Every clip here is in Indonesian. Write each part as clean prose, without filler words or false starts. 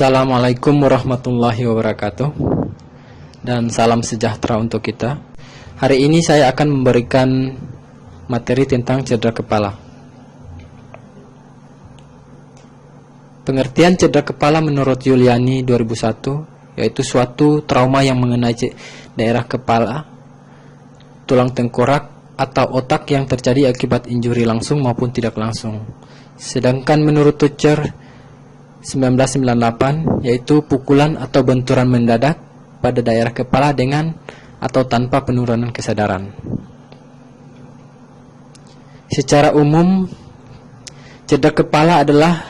Assalamualaikum warahmatullahi wabarakatuh, dan salam sejahtera untuk kita. Hari ini saya akan memberikan materi tentang cedera kepala. Pengertian cedera kepala menurut Yuliani 2001 yaitu suatu trauma yang mengenai daerah kepala, tulang tengkorak, atau otak yang terjadi akibat injuri langsung maupun tidak langsung. Sedangkan menurut Tucher 1998 yaitu pukulan atau benturan mendadak pada daerah kepala dengan atau tanpa penurunan kesadaran. Secara umum, cedera kepala adalah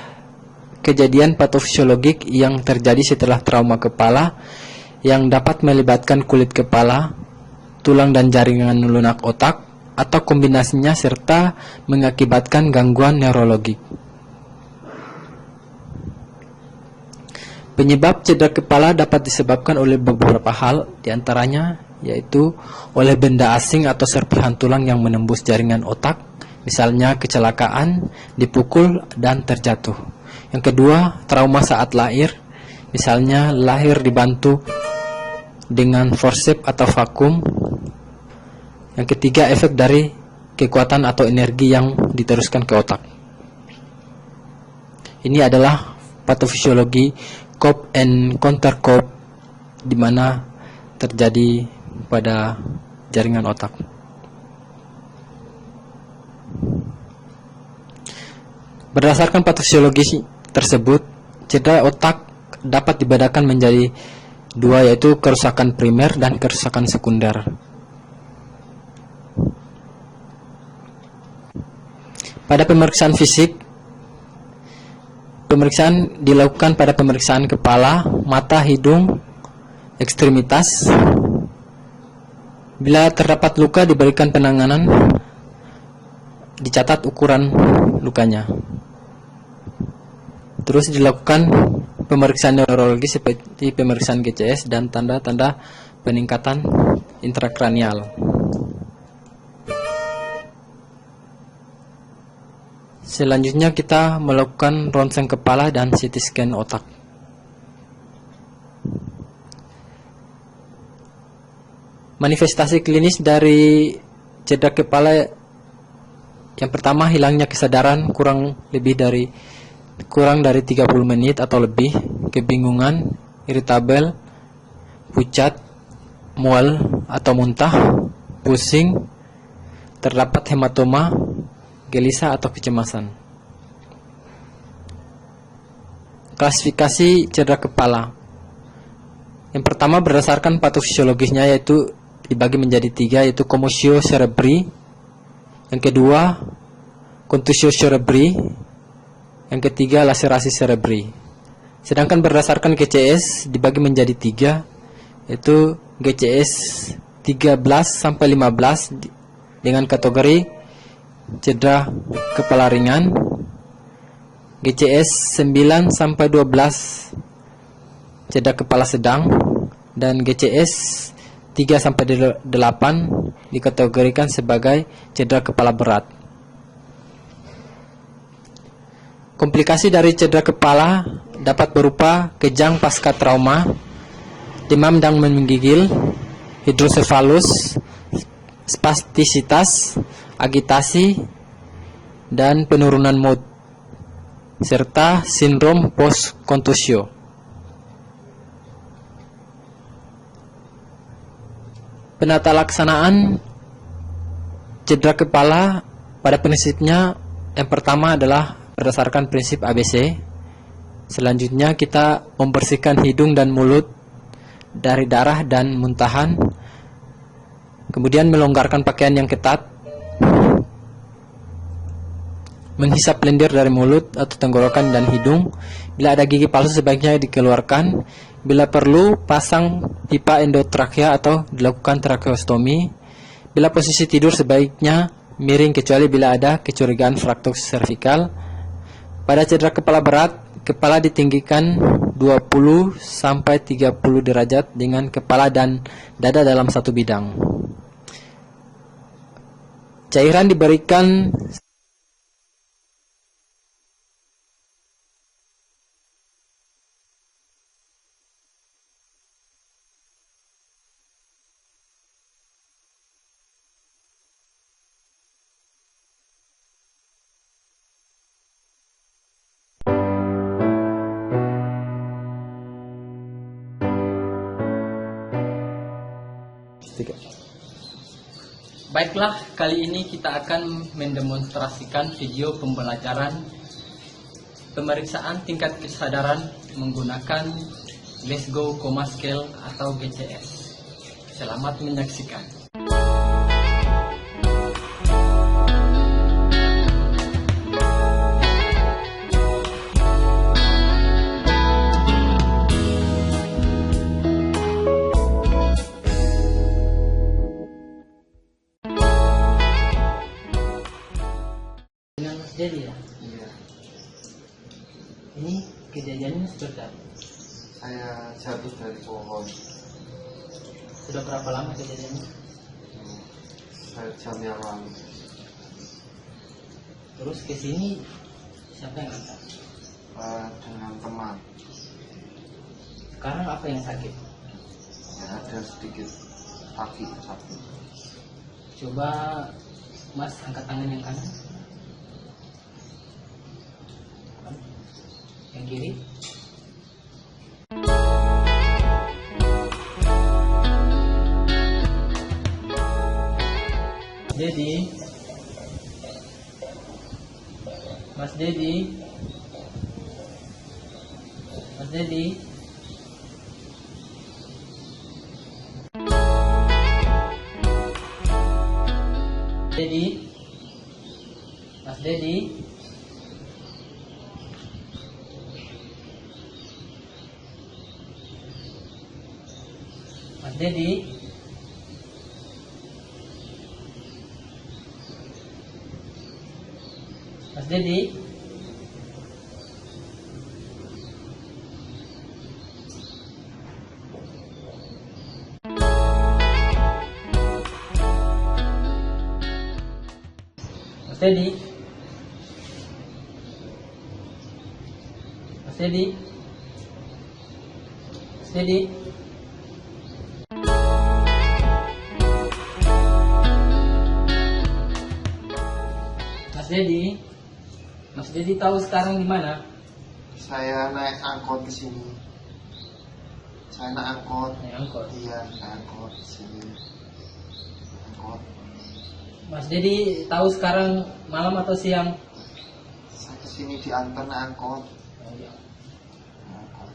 kejadian patofisiologik yang terjadi setelah trauma kepala yang dapat melibatkan kulit kepala, tulang dan jaringan lunak otak, atau kombinasinya serta mengakibatkan gangguan neurologik. Penyebab cedera kepala dapat disebabkan oleh beberapa hal, diantaranya yaitu oleh benda asing atau serpihan tulang yang menembus jaringan otak, misalnya kecelakaan, dipukul, dan terjatuh. Yang kedua, trauma saat lahir, misalnya lahir dibantu dengan forceps atau vakum. Yang ketiga, efek dari kekuatan atau energi yang diteruskan ke otak. Ini adalah patofisiologi Cope and counter Cope, di mana terjadi pada jaringan otak. Berdasarkan patofisiologi tersebut, cedera otak dapat dibedakan menjadi dua, yaitu kerusakan primer dan kerusakan sekunder. Pada pemeriksaan fisik, pemeriksaan dilakukan pada pemeriksaan kepala, mata, hidung, ekstremitas. Bila terdapat luka, diberikan penanganan, dicatat ukuran lukanya. Terus dilakukan pemeriksaan neurologi seperti pemeriksaan GCS dan tanda-tanda peningkatan intrakranial. Selanjutnya kita melakukan ronsen kepala dan CT scan otak. Manifestasi klinis dari cedera kepala yang pertama, hilangnya kesadaran kurang dari 30 menit atau lebih, kebingungan, irritabel, pucat, mual atau muntah, pusing, terdapat hematoma, gelisah atau kecemasan. Klasifikasi cedera kepala. Yang pertama, berdasarkan patofisiologisnya yaitu dibagi menjadi 3, yaitu commotion cerebri. Yang kedua, contusio cerebri. Yang ketiga, laserasi cerebri. Sedangkan berdasarkan GCS dibagi menjadi 3, yaitu GCS 13 sampai 15 dengan kategori cedera kepala ringan, GCS 9 sampai 12 cedera kepala sedang, dan GCS 3 sampai 8 dikategorikan sebagai cedera kepala berat. Komplikasi dari cedera kepala dapat berupa kejang pasca trauma, demam dan menggigil, hidrosefalus, spastisitas, agitasi, dan penurunan mood, serta sindrom post-kontusio. Penata laksanaan cedera kepala pada prinsipnya yang pertama adalah berdasarkan prinsip ABC. Selanjutnya kita membersihkan hidung dan mulut dari darah dan muntahan, kemudian melonggarkan pakaian yang ketat, menghisap lendir dari mulut atau tenggorokan dan hidung. Bila ada gigi palsu sebaiknya dikeluarkan. Bila perlu, pasang pipa endotrakea atau dilakukan tracheostomi. Bila posisi tidur sebaiknya miring kecuali bila ada kecurigaan fraktur servikal. Pada cedera kepala berat, kepala ditinggikan 20 sampai 30 derajat dengan kepala dan dada dalam satu bidang. Cairan diberikan Baiklah, kali ini kita akan mendemonstrasikan video pembelajaran pemeriksaan tingkat kesadaran menggunakan Glasgow Coma Scale atau GCS. Selamat menyaksikan. Jadi ya, Iya, ini kejadiannya seperti apa? saya jatuh dari pohon. Sudah berapa lama kejadiannya? Sejam yang lalu. Terus ke sini siapa yang antar? Dengan teman. Sekarang apa yang sakit? Ya, ada sedikit kaki sakit. Coba Mas angkat tangan yang kanan. Yang kiri. Jadi Mas Dedi Mas Dedi Dedi Mas Dedi Mas Dedi Mas Dedi Mas Dedi Mas Dedi Mas Dedi Mas Dedi Mas Dedi tahu sekarang di mana? Saya naik angkot ke sini. Saya naik angkot. Naik angkot. Iya, naik angkot ke sini. Angkot. Mas Dedi tahu sekarang malam atau siang? Saya ke sini diantar naik angkot. Oh, iya. Naik angkot.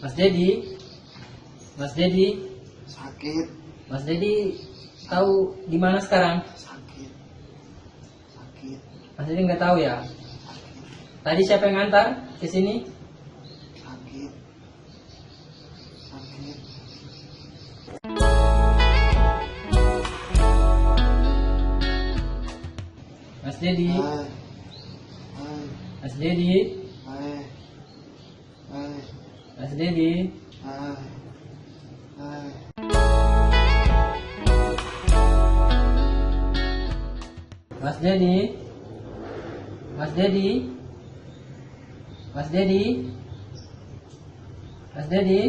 Mas Dedi Mas Dedi Sakit, Mas Dedi tahu di mana sekarang? sakit, sakit, Mas Dedi nggak tahu ya? sakit, Tadi siapa yang ngantar ke sini? sakit, sakit. Mas Dedi Hai, hai, Mas Dedi hai, hai, Mas Dedi hai, hai. Mas Dedi Mas Dedi Mas Dedi Mas Dedi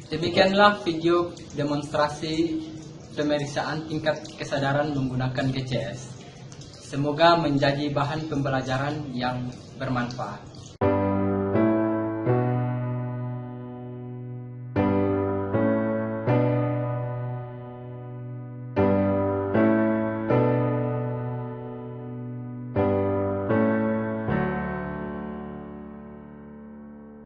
Demikianlah video demonstrasi pemeriksaan tingkat kesadaran menggunakan GCS. Semoga menjadi bahan pembelajaran yang bermanfaat.